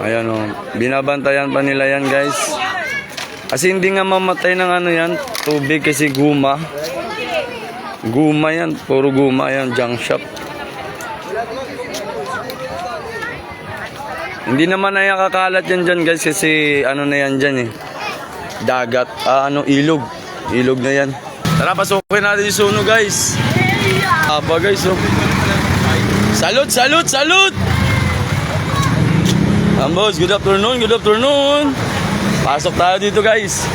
Ayan o, binabantayan pa nila yan guys. Kasi hindi nga mamatay ng ano yan, tubig kasi guma. Guma yan, puro guma yan, junk shop. Hindi naman na yan kakalat yan dyan guys kasi ano na yan dyan eh. Dagat, ilog. Ilog na yan. Tara, pasukin natin yung suno guys. Aba guys oh. Salute, salute, salute! Boss, good afternoon, good afternoon. Pasok tayo dito guys.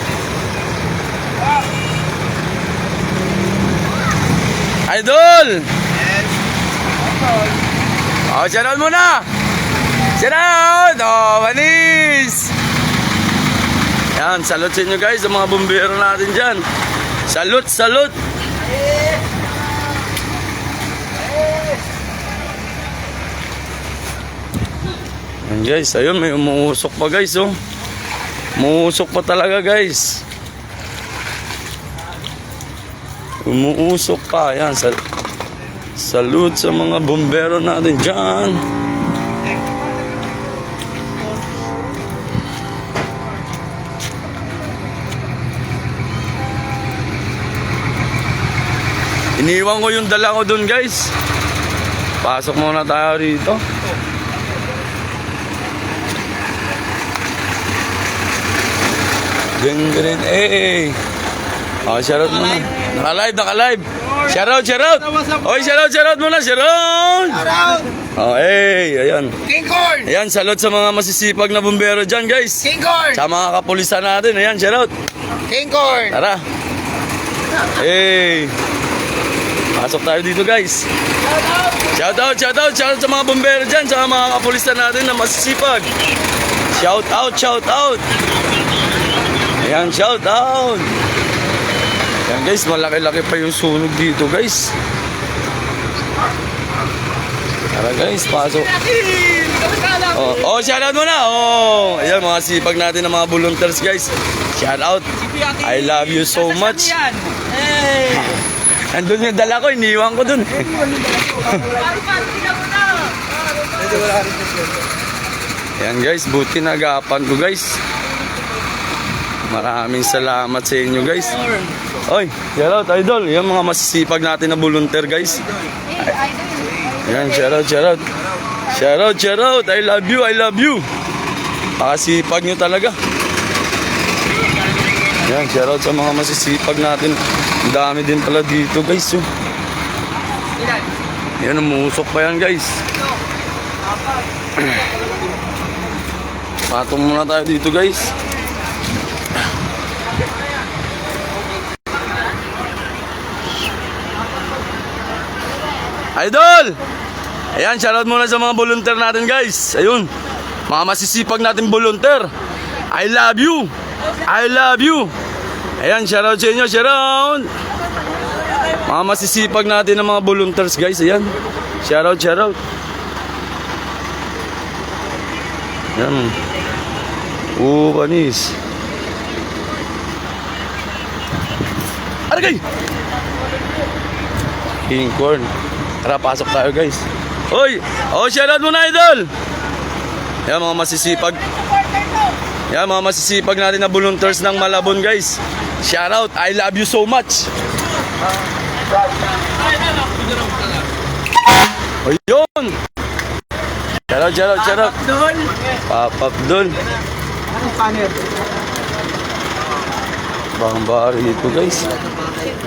Idol! Oh, shout out muna! Shout out! Oh, manis! Yan, salute sa inyo guys, sa mga bumbero natin dyan. Salute, salute! Yan guys, ayun, may umuusok pa guys, oh. Umuusok pa talaga guys. Umuusok pa, yan. Salute sa mga bumbero natin dyan. Iniwan ko yung dala ko dun guys. Pasok muna tayo rito. Green, oh, shoutout muna. Naka-live. Shoutout. Oy, shoutout muna, shoutout. Oh, ayan. King Corn! Ayan, salute sa mga masisipag na bumbero dyan, guys. King Corn! Sa mga kapulisan natin, ayan, shoutout. King Corn! Tara. Pasok tayo dito, guys. Shoutout sa mga bumbero dyan, sa mga kapulisan natin na masisipag. Shoutout. Ayan, shout out. Ayan guys, malaki-laki pa yung sunog dito guys. Tara guys, pasok. Oh, shout out muna. Oh, ayan mga sipag natin ng mga volunteers guys. Shout out. I love you so much. Andun yung dala ko, iniwan ko dun. Ayan guys, buti nagapan ko guys. Maraming salamat sa inyo guys. Oy, shoutout idol. Yan mga masisipag natin na volunteer guys. Yan, shoutout. Shoutout. I love you. Pakasipag nyo talaga. Yan, shoutout sa mga masisipag natin. Ang dami din pala dito guys. Yan, umusok pa yan guys. Patong muna tayo dito guys. Idol! Ayan, shoutout muna sa mga volunteer natin guys. Ayun, mga masisipag natin volunteer. I love you. Ayan, shoutout sa inyo, shoutout. Mga masisipag natin ng mga volunteers guys. Ayan, shoutout. Ayan. Panis. Aragay! King Corn. Tara, pasok tayo guys. Hoy! Oh, shoutout muna idol! Yan mga masisipag. Yan mga masisipag natin na volunteers ng Malabon guys. Shoutout! I love you so much! O yun! Shoutout! Pop-up doon. Anong panel? Bang bari ito guys.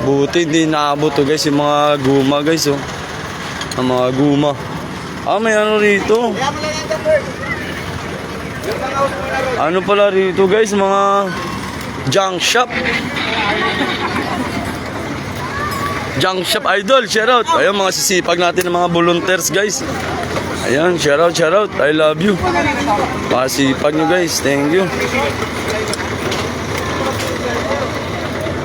Buti hindi naabot to guys yung mga guma guys oh. Ang mga guma. May ano rito. Ano pala rito guys, mga junk shop. Junk shop idol, shoutout. Ayun mga sisipag natin ng mga volunteers guys. Ayan, shoutout. I love you. Pasipag nyo guys, thank you.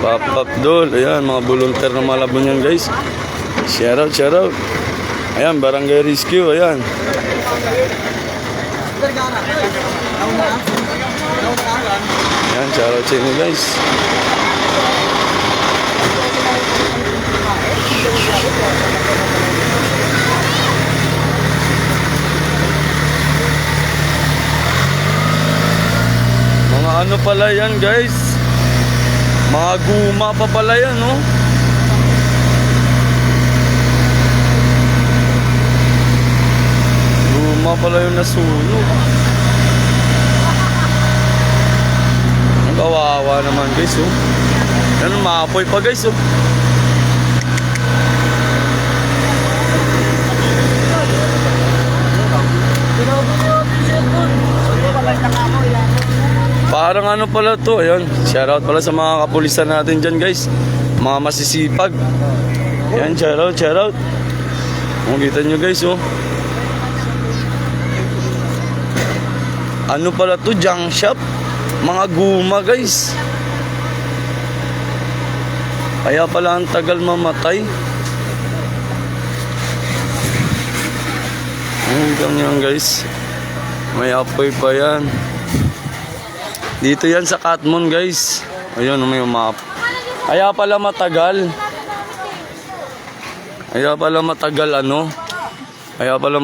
Pop doll. Ayan, mga volunteer na Malabon yan guys. Shoutout. Ayan, Barangay Rescue. Ayan. Ayan, shoutout sa inyo guys. ano pala yan guys? Mga guma pa pala yan, no? Guma pala yung nasunog. Ang kawawa naman guys, oh. Yan, maapoy pa guys, oh. Parang ano pala to, ayun. Shoutout pala sa mga kapulisan natin dyan guys. Mga masisipag. Yan, shoutout. Kung kita nyo guys, oh. Ano pala to, junk shop? Mga guma guys. Kaya pala ang tagal mamatay. Ganyan guys. May apoy pa yan. Dito yan sa Katmon guys. Ayun, may map. Kaya pala matagal. Kaya pala matagal ano. Kaya pala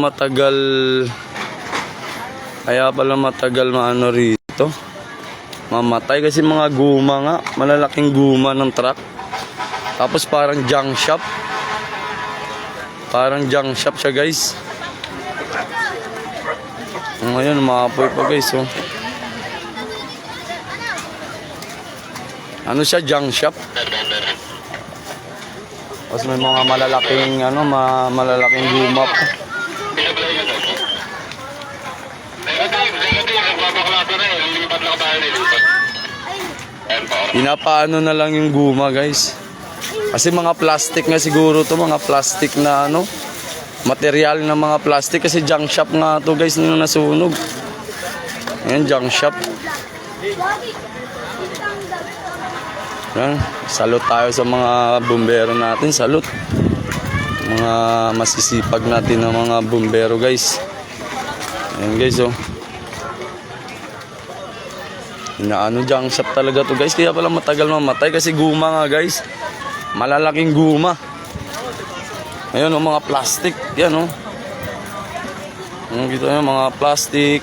matagal maano rito. Mamatay kasi mga guma nga. Malalaking guma ng truck. Tapos parang junk shop. Parang junk shop siya guys. Ngayon, maapoy pa guys, oh. Ano siya, junk shop? Tapos may mga malalaking, ano, malalaking guma pa. Pinapaano na lang yung guma, guys. Kasi mga plastic nga siguro to, mga plastic na, ano, material ng mga plastic kasi junk shop nga to guys nung nasunog. Ayan, junk shop. Ayan, salute tayo sa mga bumbero natin, salute. Mga masisipag natin ng mga bumbero guys. Ayan guys, oh. Inaano, junk shop talaga to guys, kaya pala matagal mamatay kasi guma nga guys. Malalaking guma. Ayun, oh, mga plastic. Yan, oh. Kita nyo, mga plastic.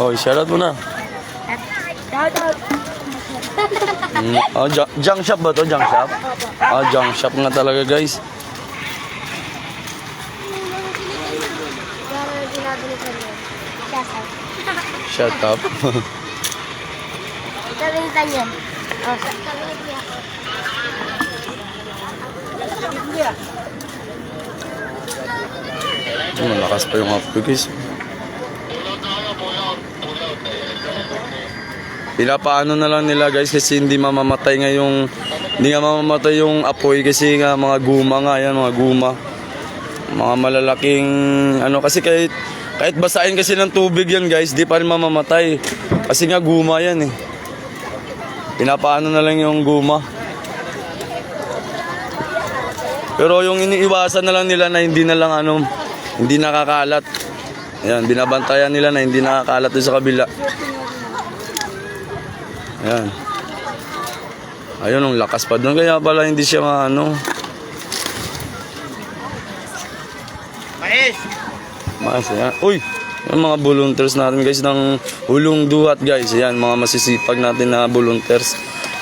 Oh, shoutout mo na. Shoutout. Oh, junk shop ba to? Junk shop? Oh, junk shop nga talaga, guys. Shut up. Sabihin yan. Oh, sabihin niya. Malakas pa yung apoy guys. Pinapaano na lang nila guys kasi hindi mamamatay nga yung apoy kasi nga mga guma nga yan, mga guma. Mga malalaking ano kasi kahit basahin kasi ng tubig yan guys, di pa rin mamamatay. Kasi nga guma yan eh. Pinapaano na lang yung guma. Pero yung iniiwasan na lang nila na hindi na lang ano, hindi nakakalat. Ayan, binabantayan nila na hindi nakakalat doon sa kabila. Ayan. Ayun, ang lakas pa doon. Kaya pala hindi siya maano. Mais, ayan. Uy! Yung mga volunteers natin guys ng Hulong Duhat guys. Ayan, mga masisipag natin na volunteers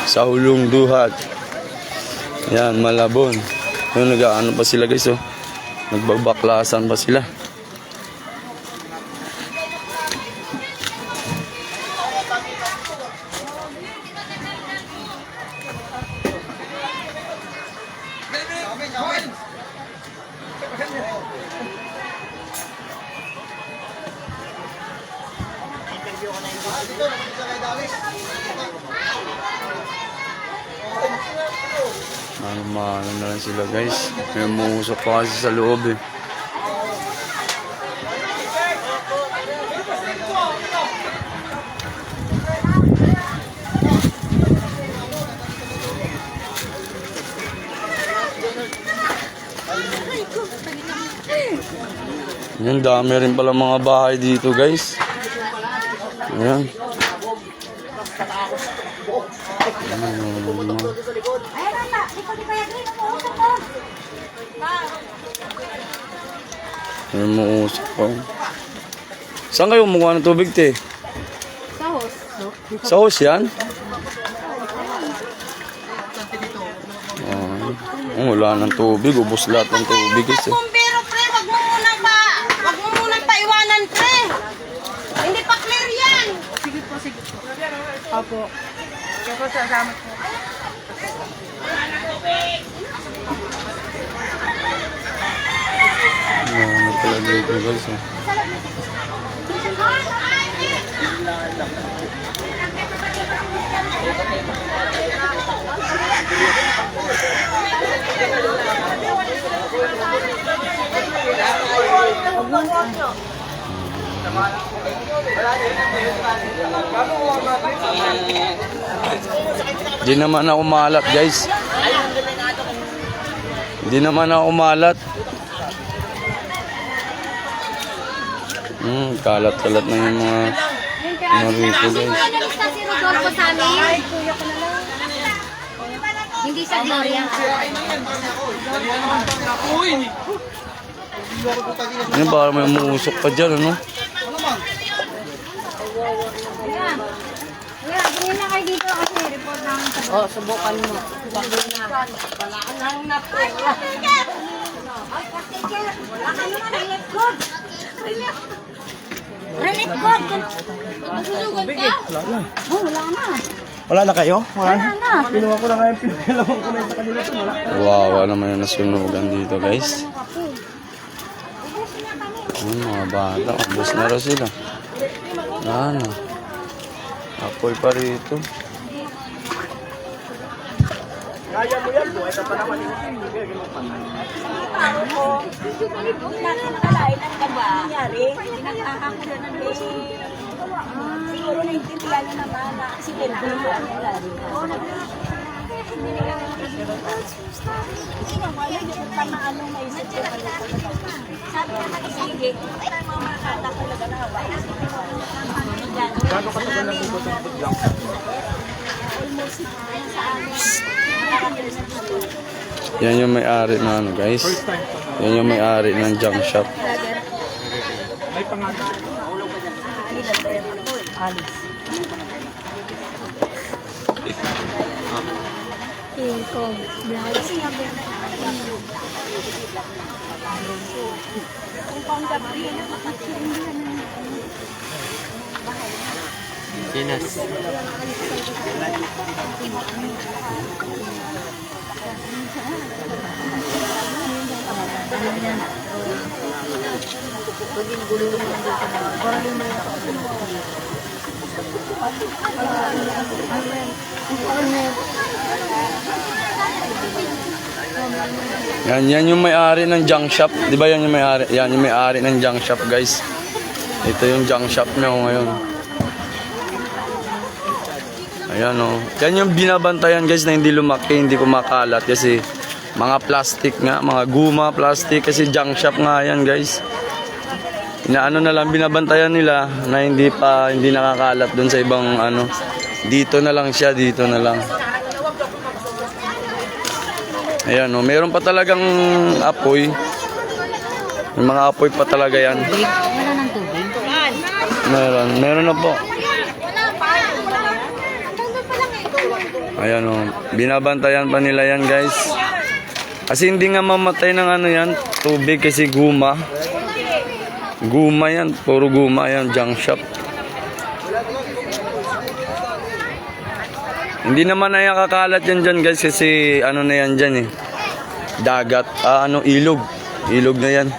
sa Hulong Duhat. Ayan, Malabon. Yung nag-ano pa sila guys, oh. Nagbabaklasan pa sila. Ano na lang sila guys. May muusok pa kasi sa loob eh. Yan, dami rin pala mga bahay dito guys. Ayan. May muusok pa. Saan kayo kumukuha ng tubig, te? Sa hose. Sa hose yan? Wala ng tubig. Ubus lahat ng tubig. Guys, eh. Bumbero, pre, wag mo munang paiwanan, pre. Hindi pa clear yan. Sige po. Opo. Kaya po salamat po. Ano pala dito, guys, eh. Di naman ako malat, guys. Di naman ako malat. Kalat-kalat na yung mga rito, guys. Nalista si Rodolfo sa amin. Hindi sa Gloria. Ano ba, may umuusok pa dyan, ano? Kuya, bumili na kayo dito kasi report namin sa... Oh, subukan mo. Wala nang napira. Wala ka naman, relief code. Relief code. Masusugan ka? Oh, wala na. Wala na kayo? Wala na. Wala na. Pinuha ko na nga yung pinagalaman ko na sa kanila. Wala. Wawa naman yung nasunugan dito, guys. Mga bata, ubos na rin sila. Ano? Apoy pa rito. Kaya mo yan, buhay ka pa naman. Siguro naintindihan niyo naman na aksidente yung nangyari. Sinawala niyo kung paano anong maisip ko kayo. Sabi na nag-sige, ay mga kata talaga na hawaii. Gano'n katagal na dito sa lang? Almost sa amin. Yan yung may-ari na ano, guys. Yan yung may-ari ng junk shop. May pangalan. King Kong. Yan yung may-ari ng junk shop. Di ba yan yung may-ari? Yan yung may-ari ng junk shop, guys. Ito yung junk shop niya ngayon. Ayan, oh. Yan yung binabantayan, guys, na hindi lumaki, hindi kumakalat. Kasi mga plastic nga, mga guma, plastic. Kasi junk shop nga yan, guys. Inaano na lang, binabantayan nila na hindi nakakalat dun sa ibang ano. Dito na lang siya, dito na lang. Ayan, oh, meron pa talagang apoy. May mga apoy pa talaga yan. Wala ng tubig. Meron na po. Ayan, oh, binabantayan pa nila yan, guys. Kasi hindi nga mamatay ng ano yan, tubig kasi guma. Guma yan, puro guma yan, junk shop. Hindi naman na yan kakalat yan dyan, guys, kasi ano na yan dyan eh. Dagat, ilog. Ilog na yan.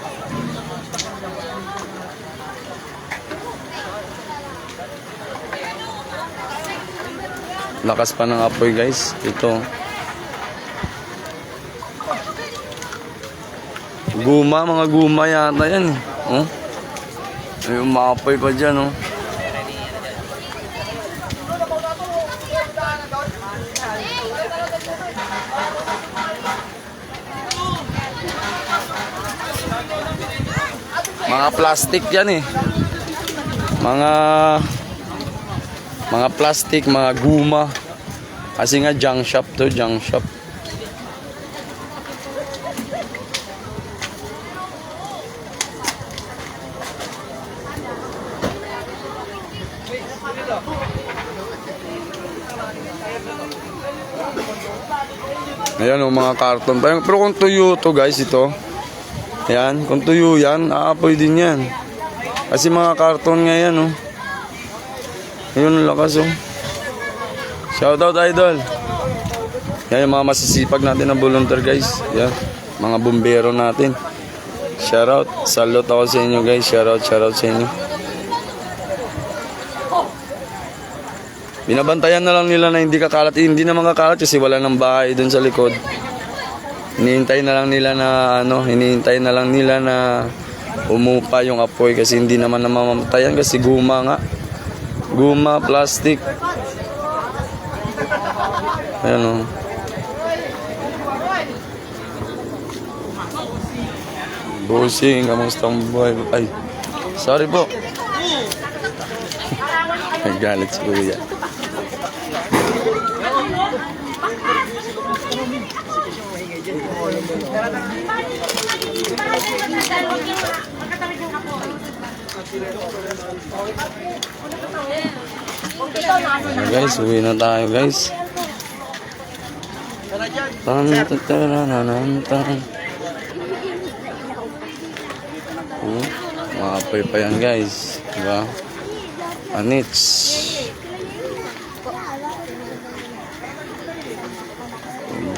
Lakas pa ng apoy, guys. Ito. Guma, mga guma yata yan eh. Oh? Ay, umapoy pa dyan, oh. Mga plastic yan eh. Mga plastic, mga guma. Kasi nga junk shop to, junk shop. Ayan o, mga karton. Pero kung tuyo to guys, ito. Ayan, kung tuyo yan, aapoy din yan. Kasi mga karton nga yan o. Ayun, ang lakas o. Shoutout idol. Yan yung mga masisipag natin na volunteer guys. Yan, mga bumbero natin. Shoutout. Salute ako sa inyo guys. Shoutout sa inyo. Binabantayan na lang nila na hindi kakalat. Hindi naman kakalat kasi wala ng bahay dun sa likod. Hinihintay na lang nila na hinihintay na lang nila na umupa yung apoy kasi hindi naman namamatayan kasi guma nga. Guma, plastic. Ayan o. Bossing, kamusta ang buhay? Ay, sorry po. Galit si Kuya. Guys, uwi na tayo guys. Maapoy pa yan guys, diba? Anits.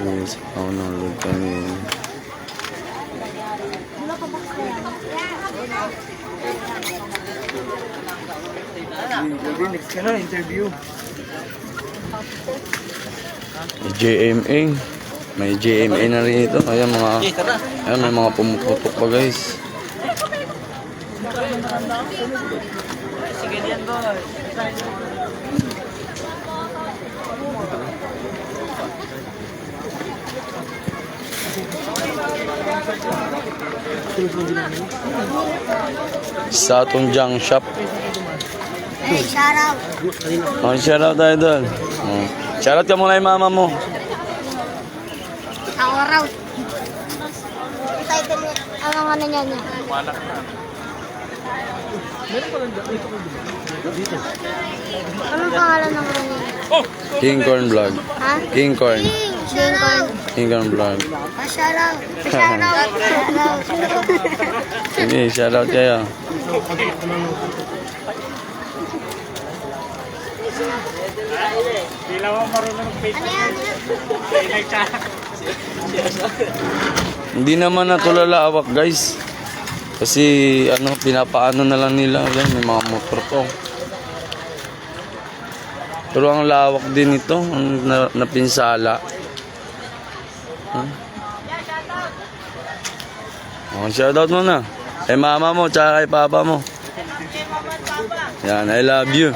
Guys, ako nalog kami. Next ka na, interview. May JMA. May JMA na rin ito. Ayan may mga pumuputok pa guys. Sige yan, boy. Sa atong junk shop. Hey, shoutout. Oh, shoutout tayo doon. Oh. Shoutout ka muna yung mama mo. Ako raw. Title niya. Ang ano niya niya. Anong pangalan ng ano niya? King Corn Vlog. Ha? King Corn. Lincoln. King Corn Vlog. Shoutout. Shoutout. Sige, shoutout kayo. Hindi lang ako marunong mag-Facebook. Hindi naman natulalawak guys. Kasi pinapaano na lang nila. Yan, may mga motor to. Pero ang lawak din ito, ang napinsala. Shoutout mo na. Kay mama mo, tsaka kay papa mo. Yan, I love you.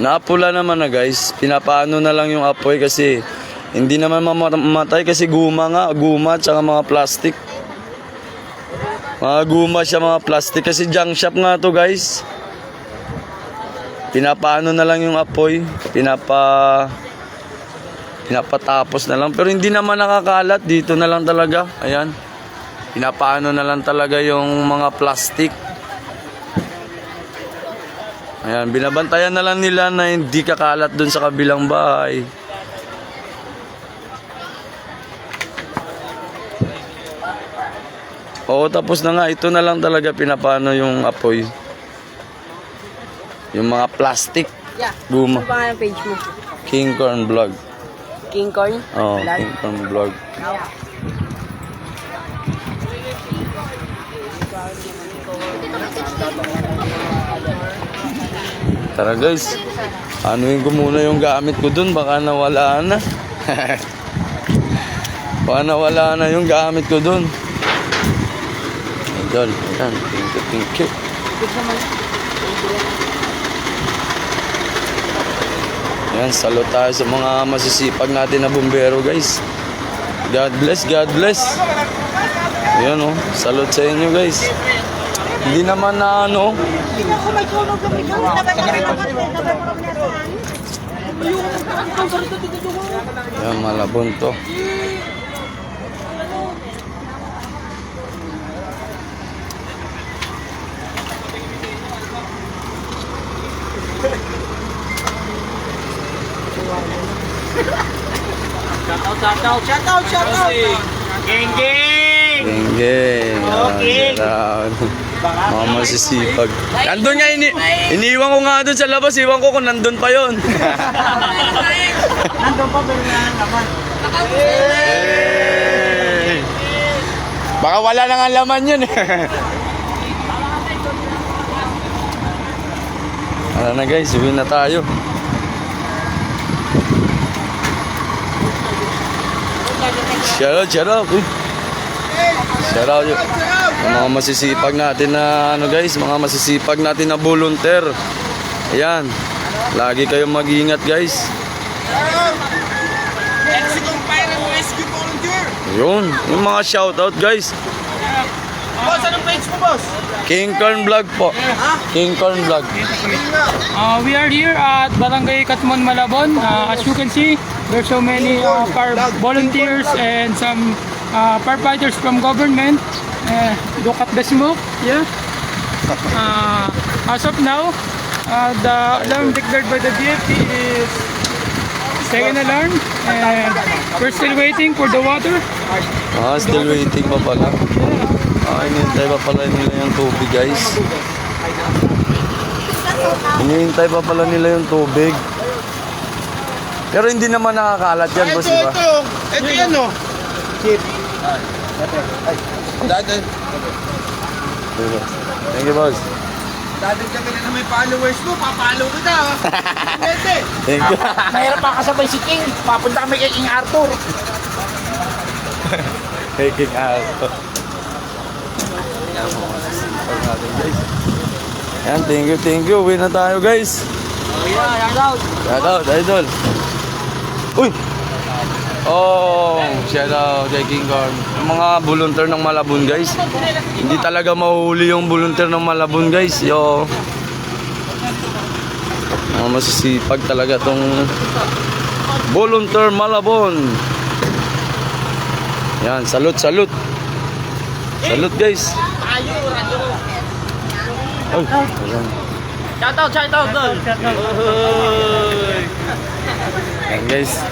Napula naman na guys, pinapaano na lang yung apoy kasi hindi naman mamatay kasi guma tsaka mga plastic. Mga guma siya, mga plastic kasi junk shop nga to guys. Pinapaano na lang yung apoy, pinapatapos na lang pero hindi naman nakakalat, dito na lang talaga. Ayan. Pinapaano na lang talaga yung mga plastic. Ayan, binabantayan na lang nila na hindi kakalat dun sa kabilang bahay. Oo, tapos na nga. Ito na lang talaga pinapano yung apoy. Yung mga plastic. Yeah. Guma. Ano pa ang page mo? King Corn Vlog. King Corn? Oo, Vlog? King Corn Vlog. Tara guys, anuin ko muna yung gamit ko dun, baka nawala na. Baka nawala na yung gamit ko dun. Idol, yan, thank you. Yan, salute tayo sa mga masisipag natin na bumbero guys. God bless, God bless. Yan oh, salute sa inyo guys. Hindi naman na Yan, Malabon to. Shoutout! Geng, geng! Geng. Okay. Mga masisipag. Nandun nga, iniwan ko nga dun sa labas. Iwan ko kung nandun pa yon. Nandun pa, pero nga naman. Hey! Baka wala nang alaman yun eh. Ano na guys, uwi na tayo. Shout out. Uy. Shout out yun. Mga masisipag natin na ano guys, mga masisipag natin na volunteer. Ayan. Lagi kayong mag-iingat guys. Mexican Fire and Rescue Volunteer! Yun, yung mga shoutout guys. Boss, anong page mo, boss? King Corn Vlog po. King Corn Vlog. We are here at Barangay Katmon, Malabon. As you can see, there's so many volunteers and some firefighters from government. Look at the smoke. Yeah. As of now, the alarm declared by the DFP is second alarm, and we're still waiting for the water. Still waiting pa pala. Hinihintay pa pala nila yung tubig guys. Hinihintay pa pala nila yung tubig. Pero hindi naman nakakalat yan, boss, di ba? Ito yan, no? Chip. Dati. Thank you, boss. Dati kami na may followers mo, papalo kita, ha? Pwede. Thank you. Mahirap pa kasabay si King. Papunta kami kay King Arthur. Hey, King Alto. Yan, mga masisipag natin, guys. Yan, thank you. Uwi na tayo, guys. Shout out, idol. Uy! Shout out kay King Corn. Yung mga volunteer ng Malabon, guys. Hindi talaga mahuli yung volunteer ng Malabon, guys. Yo. Mga masisipag talaga tong volunteer Malabon. Yan, salute. Salute, guys. Ay, ayan. Shoutout, doon. Yan, guys.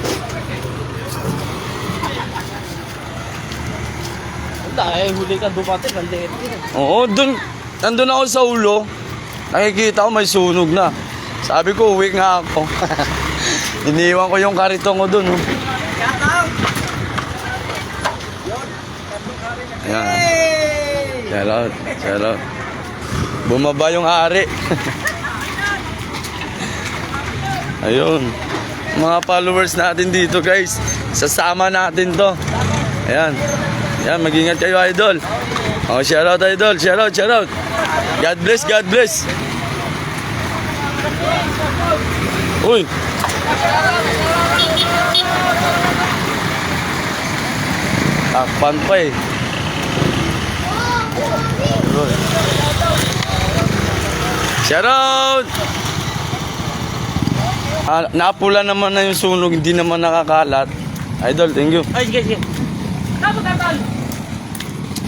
Huli ka dumating, nandiyan. Oo, nandun ako sa ulo. Nakikita ko may sunog na. Sabi ko, uwi nga ako. Iniwan ko yung kariton ko dun. Oh. Ayan. Shout out. Bumaba yung ari. Ayun. Mga followers natin dito, guys. Sasama natin to. Ayan. Yan, mag-ingat kayo, idol. Shout out, idol. Shout out. God bless. Uy. Takpan pa eh. Shout out. Napula naman na yung sunog, hindi naman nakakalat. Idol, thank you. Ay, sige.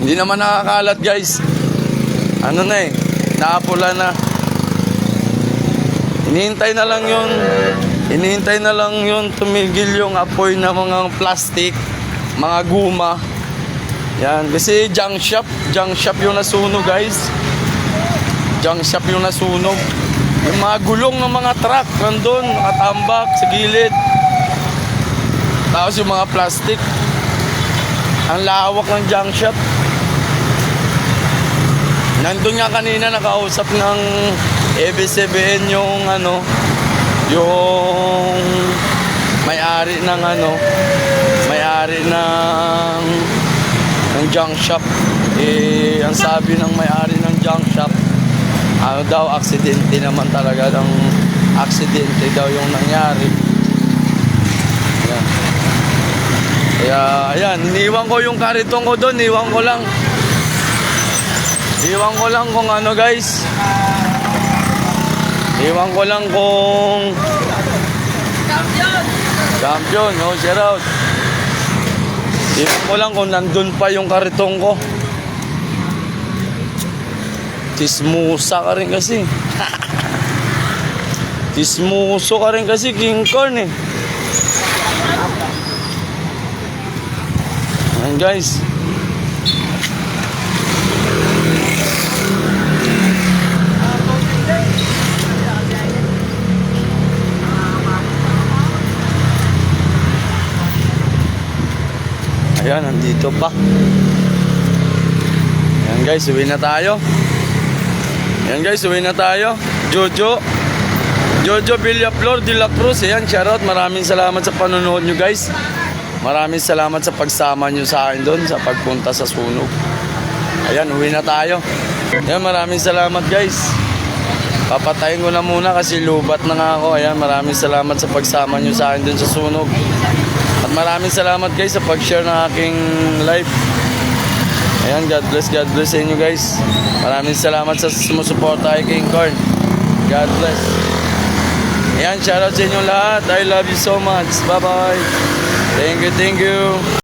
Hindi naman nakakalat, guys. Ano na eh, napula na. Hinihintay na lang yun tumigil yung apoy ng mga plastic, mga guma. Yan, kasi junk shop yung nasunog, guys. Junk shop yung nasunog. Yung mga gulong ng mga truck nandun, nakatambak sa gilid. Tapos yung mga plastic. Ang lawak ng junk shop. Nandun nga kanina nakausap ng ABS-CBN yung yung may-ari ng junk shop. Ang sabi ng may-ari ng junk shop, aksidente naman talaga, aksidente daw yung nangyari. Ayan. Kaya, ayan, iniwan ko yung kariton ko doon, Iwan ko lang kung ano, guys. Iwan ko lang kung Champion, oh, shout out. Tingnan ko lang kung nandun pa yung karitong ko. Tismusa ka rin kasi. Tismuso ka rin kasi, King Corn eh. Ayan guys. Ayan, nandito pa. Ayan guys, uwi na tayo. Ayan guys, uwi na tayo. Jojo Villaflor de la Cruz. Ayan, shoutout. Maraming salamat sa panonood nyo guys. Maraming salamat sa pagsama nyo sa akin doon, sa pagpunta sa sunog. Ayan, uwi na tayo. Ayan, maraming salamat guys. Papatayin ko na muna kasi lubat na nga ako. Ayan, maraming salamat sa pagsama nyo sa akin doon sa sunog. At maraming salamat guys sa pag-share ng aking live. Ayan, God bless sa inyo guys. Maraming salamat sa sumusuporta kay King Corn. God bless. Ayan, shoutout sa inyo lahat. I love you so much. Bye-bye. Thank you.